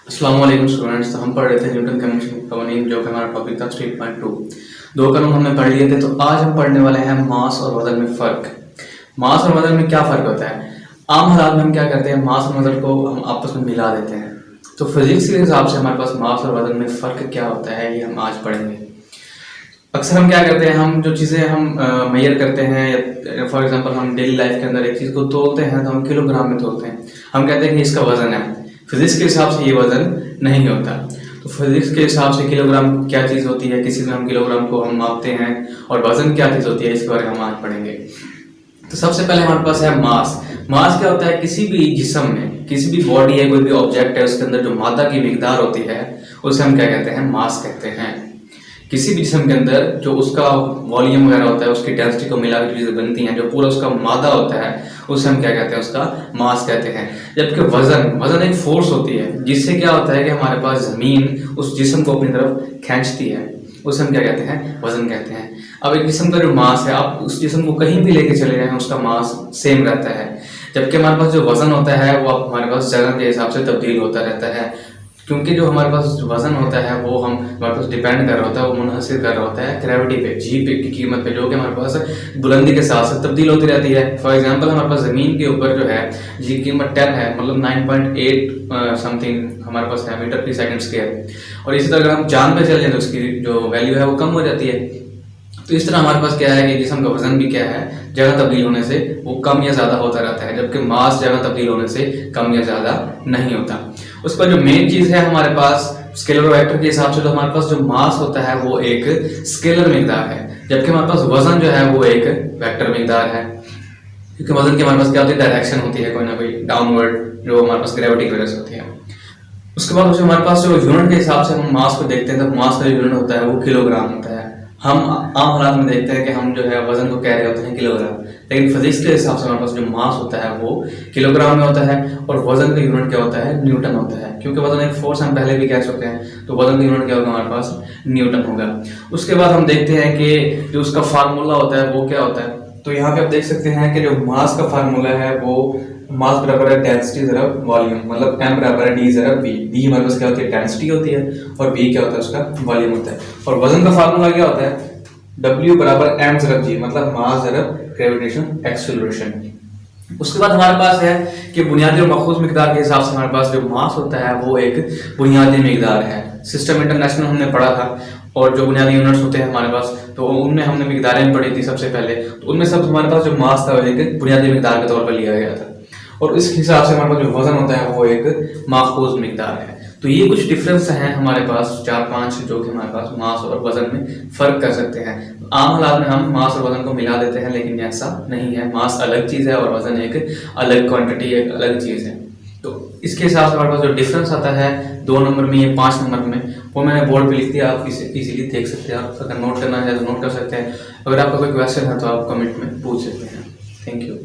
अस्सलाम वालेकुम स्टूडेंट्स। तो हम पढ़ रहे थे न्यूटन के कवानीन, जो कि हमारा टॉपिक था 3.2। दो कानून हमने पढ़ लिए थे। तो आज हम पढ़ने वाले हैं मास और वजन में फ़र्क। मास और वजन में क्या फ़र्क होता है? आम हालात में हम क्या करते हैं, मास और वजन को हम आपस में मिला देते हैं। तो फिजिक्स के हिसाब से हमारे पास मास और वजन में फ़र्क क्या होता है, ये हम आज पढ़ेंगे। अक्सर हम क्या करते हैं, हम जो चीज़ें हम मेजर करते हैं, फॉर एग्जांपल हम डेली लाइफ के अंदर एक चीज़ को तोलते हैं तो हम किलोग्राम में तोलते हैं। हम कहते हैं कि इसका वजन है। फिजिक्स के हिसाब से ये वजन नहीं होता। तो फिजिक्स के हिसाब से किलोग्राम क्या चीज़ होती है, किसी में हम किलोग्राम को हम मापते हैं, और वजन क्या चीज़ होती है, इसके बारे में हम आज पढ़ेंगे। तो सबसे पहले हमारे पास है मास। मास क्या होता है? किसी भी जिस्म में, किसी भी बॉडी है, कोई भी ऑब्जेक्ट है, उसके अंदर जो मादा की मिकदार होती है उसे हम क्या कहते हैं? मास कहते हैं। किसी भी जिस्म के अंदर जो उसका वॉल्यूम वगैरह होता है, उसकी डेंसिटी को मिला के चीज़ें बनती हैं, जो पूरा उसका मादा होता है, उसे हम क्या कहते हैं? उसका मास कहते हैं। जबकि वजन एक फोर्स होती है, जिससे क्या होता है कि हमारे पास ज़मीन उस जिस्म को अपनी तरफ खींचती है, उसे हम क्या कहते हैं? वजन कहते हैं। अब एक जिस्म का जो मास है, आप उस जिस्म को कहीं भी लेके चले जाएं, उसका मास सेम रहता है। जबकि हमारे पास जो वजन होता है वो हमारे पास जगह के हिसाब से तब्दील होता रहता है, क्योंकि जो हमारे पास वजन होता है वो हमारे पास डिपेंड कर रहा होता है, वो मुनहसिर कर रहा होता है ग्रेविटी पे, जी पे की कीमत पे, जो कि हमारे पास बुलंदी के साथ साथ तब्दील होती रहती है। फॉर एग्जांपल हमारे पास ज़मीन के ऊपर जो है जी की कीमत 10 है, मतलब 9.8 समथिंग हमारे पास है मीटर प्रति सेकंड स्क्वायर। और इसी तरह अगर हम चांद पे चले जाए तो उसकी जो वैल्यू है वो कम हो जाती है। तो इस तरह हमारे पास क्या है कि जिस्म का वजन भी क्या है, जगह तब्दील होने से वो कम या ज़्यादा होता रहता है, जबकि मास जगह तब्दील होने से कम या ज़्यादा नहीं होता। उसका जो मेन चीज़ है हमारे पास स्केलर वेक्टर के हिसाब से, तो हमारे पास जो मास होता है वो एक स्केलर मिकदार है, जबकि हमारे पास वजन जो है वो एक वेक्टर मिकदार है। क्योंकि वजन की हमारे पास क्या होती है? डायरेक्शन होती है, कोई ना कोई डाउनवर्ड, जो हमारे पास ग्रेविटी की वजह से होती है। उसके बाद हमारे पास जो यूनिट के हिसाब से हम मास को देखते हैं, तो मास का जो यूनिट होता है वो किलोग्राम होता है। हम आम हालात में देखते हैं कि हम जो है वजन को कह रहे होते हैं किलोग्राम, लेकिन फिजिक्स के हिसाब से हमारे पास जो मास होता है वो किलोग्राम में होता है, और वजन का यूनिट क्या होता है? न्यूटन होता है। क्योंकि वजन एक फोर्स हम पहले भी कह चुके हैं, तो वजन का यूनिट क्या होगा? हमारे पास न्यूटन होगा। उसके बाद हम देखते हैं कि जो उसका फार्मूला होता है वो क्या होता है। तो यहाँ पे आप देख सकते हैं कि जो मास का फार्मूला है वो मास बराबर है डेंसिटी ज़रब वॉल्यूम, मतलब m बराबर है d ज़रब v। d हमारे पास क्या होती है? डेंसिटी होती है, और v क्या होता है? उसका वॉल्यूम होता है। और वजन का फार्मूला क्या होता है? w बराबर m ज़रब g, मतलब मास ज़रब ग्रेविटेशन एक्सेलरेशन। उसके बाद हमारे पास है कि बुनियादी और मखसूस मिकदार के हिसाब से हमारे पास जो मास होता है वो एक बुनियादी मिकदार है। सिस्टम इंटरनेशनल हमने पढ़ा था, और जो बुनियादी यूनिट्स होते हैं हमारे पास, तो उनमें हमने मिकदारें पढ़ी थी सबसे पहले। तो उनमें सब हमारे पास जो मास था वो एक बुनियादी मिकदार के तौर पर लिया गया था, और इस हिसाब से हमारे पास जो वजन होता है वो एक माखूज मिकदार है। तो ये कुछ डिफरेंस हैं हमारे पास 4-5, जो कि हमारे पास मास और वजन में फ़र्क कर सकते हैं। आम हालात में हम मास और वजन को मिला देते हैं, लेकिन ऐसा नहीं है। मास अलग चीज़ है और वजन एक अलग क्वांटिटी, एक अलग चीज़ है। तो इसके हिसाब से हमारे पास जो डिफरेंस आता है 2 नंबर में या 5 नंबर में, वो मैंने बोर्ड पे लिख दिया, आप इसे इजीली देख सकते हैं। आप अगर नोट करना है तो नोट कर सकते हैं। अगर आपका कोई क्वेश्चन है तो आप कमेंट में पूछ सकते हैं। Thank you.